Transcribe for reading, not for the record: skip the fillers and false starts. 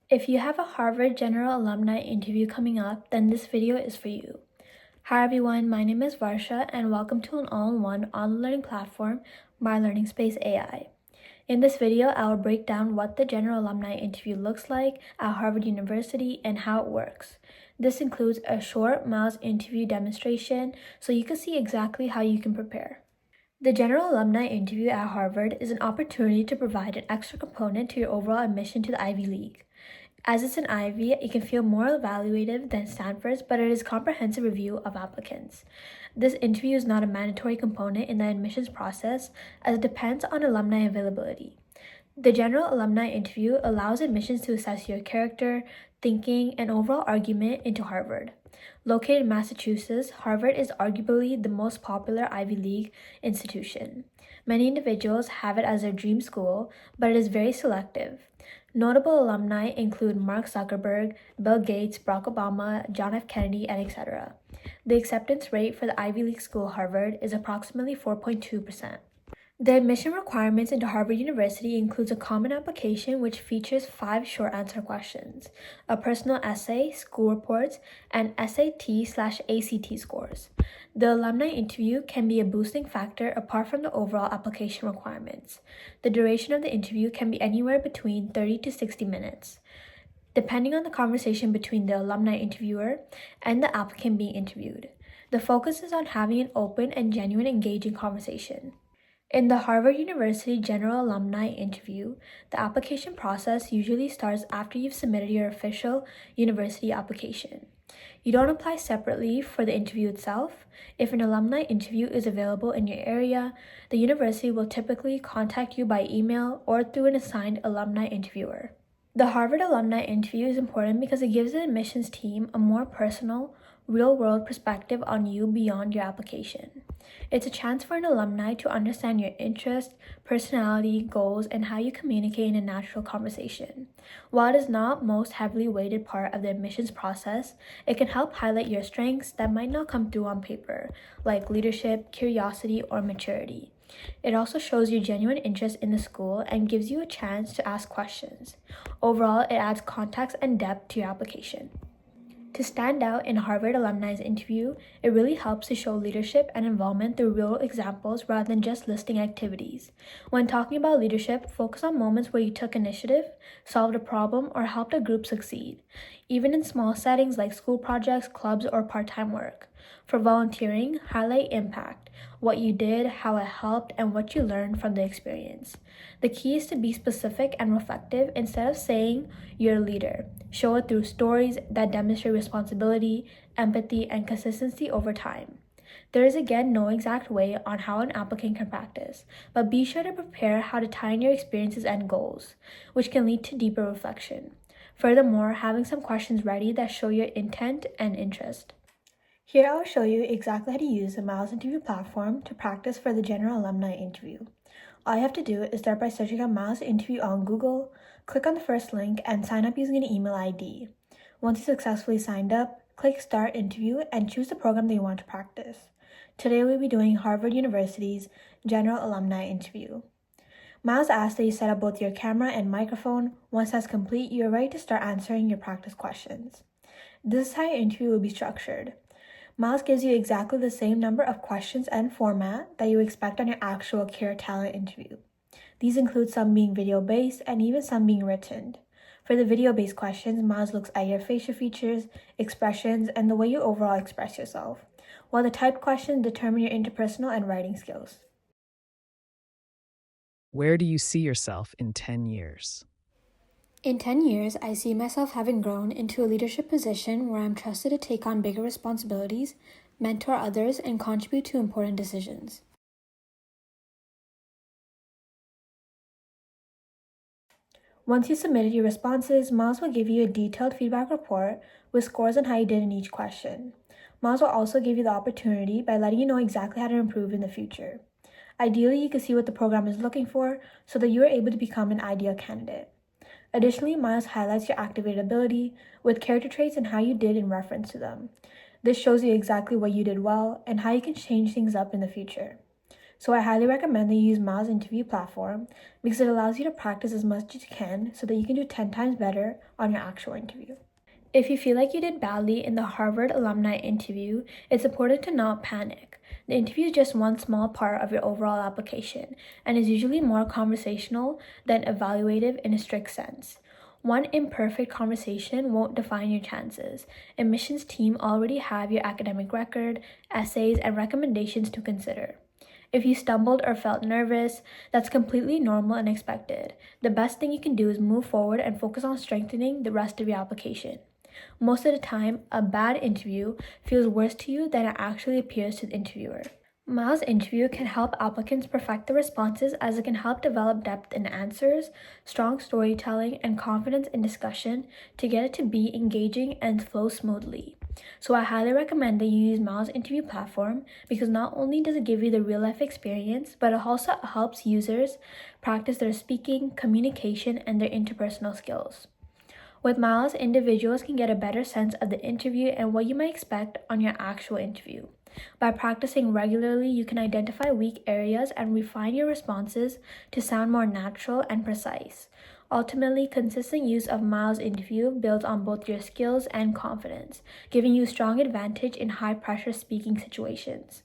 If you have a Harvard General Alumni interview coming up, then this video is for you. Hi everyone, my name is Varsha and welcome to an all-in-one online learning platform, My Learning Space AI. In this video, I will break down what the General Alumni interview looks like at Harvard University and how it works. This includes a short Myls interview demonstration so you can see exactly how you can prepare. The General Alumni interview at Harvard is an opportunity to provide an extra component to your overall admission to the Ivy League. As it's an Ivy, it can feel more evaluative than Stanford's, but it is a comprehensive review of applicants. This interview is not a mandatory component in the admissions process, as it depends on alumni availability. The General Alumni interview allows admissions to assess your character, thinking, and overall argument into Harvard. Located in Massachusetts, Harvard is arguably the most popular Ivy League institution. Many individuals have it as their dream school, but it is very selective. Notable alumni include Mark Zuckerberg, Bill Gates, Barack Obama, John F. Kennedy, and etc. The acceptance rate for the Ivy League school Harvard is approximately 4.2%. The admission requirements into Harvard University includes a common application which features 5 short answer questions, a personal essay, school reports, and SAT/ACT scores. The alumni interview can be a boosting factor apart from the overall application requirements. The duration of the interview can be anywhere between 30 to 60 minutes, depending on the conversation between the alumni interviewer and the applicant being interviewed. The focus is on having an open and genuine engaging conversation. In the Harvard University General Alumni interview, the application process usually starts after you've submitted your official university application. You don't apply separately for the interview itself. If an alumni interview is available in your area, the university will typically contact you by email or through an assigned alumni interviewer. The Harvard alumni interview is important because it gives the admissions team a more personal, real-world perspective on you beyond your application. It's a chance for an alumni to understand your interests, personality, goals, and how you communicate in a natural conversation. While it is not most heavily weighted part of the admissions process, it can help highlight your strengths that might not come through on paper, like leadership, curiosity, or maturity. It also shows your genuine interest in the school and gives you a chance to ask questions. Overall, it adds context and depth to your application. To stand out in Harvard alumni's interview, it really helps to show leadership and involvement through real examples rather than just listing activities. When talking about leadership, focus on moments where you took initiative, solved a problem, or helped a group succeed, even in small settings like school projects, clubs, or part-time work. For volunteering, highlight impact, what you did, how it helped, and what you learned from the experience. The key is to be specific and reflective instead of saying you're a leader. Show it through stories that demonstrate responsibility, empathy, and consistency over time. There is again no exact way on how an applicant can practice, but be sure to prepare how to tie in your experiences and goals, which can lead to deeper reflection. Furthermore, having some questions ready that show your intent and interest. Here I will show you exactly how to use the Myls interview platform to practice for the General Alumni interview. All you have to do is start by searching up Myls interview on Google, click on the first link, and sign up using an email ID. Once you successfully signed up, click Start Interview and choose the program that you want to practice. Today we'll be doing Harvard University's General Alumni interview. Myls asks that you set up both your camera and microphone. Once that's complete, you are ready to start answering your practice questions. This is how your interview will be structured. Myls gives you exactly the same number of questions and format that you expect on your actual Career Talent interview. These include some being video-based and even some being written. For the video-based questions, Myls looks at your facial features, expressions, and the way you overall express yourself, while the typed questions determine your interpersonal and writing skills. Where do you see yourself in 10 years? In 10 years, I see myself having grown into a leadership position where I'm trusted to take on bigger responsibilities, mentor others, and contribute to important decisions. Once you submitted your responses, Myls will give you a detailed feedback report with scores on how you did in each question. Myls will also give you the opportunity by letting you know exactly how to improve in the future. Ideally, you can see what the program is looking for so that you are able to become an ideal candidate. Additionally, Myls highlights your activated ability with character traits and how you did in reference to them. This shows you exactly what you did well and how you can change things up in the future. So I highly recommend that you use Myls interview platform because it allows you to practice as much as you can so that you can do 10 times better on your actual interview. If you feel like you did badly in the Harvard alumni interview, it's important to not panic. The interview is just one small part of your overall application and is usually more conversational than evaluative in a strict sense. One imperfect conversation won't define your chances. Admissions team already have your academic record, essays, and recommendations to consider. If you stumbled or felt nervous, that's completely normal and expected. The best thing you can do is move forward and focus on strengthening the rest of your application. Most of the time, a bad interview feels worse to you than it actually appears to the interviewer. Myls interview can help applicants perfect their responses as it can help develop depth in answers, strong storytelling, and confidence in discussion to get it to be engaging and flow smoothly. So I highly recommend that you use Myls interview platform because not only does it give you the real life experience, but it also helps users practice their speaking, communication, and their interpersonal skills. With Myls, individuals can get a better sense of the interview and what you might expect on your actual interview. By practicing regularly, you can identify weak areas and refine your responses to sound more natural and precise. Ultimately, consistent use of Myls interview builds on both your skills and confidence, giving you strong advantage in high-pressure speaking situations.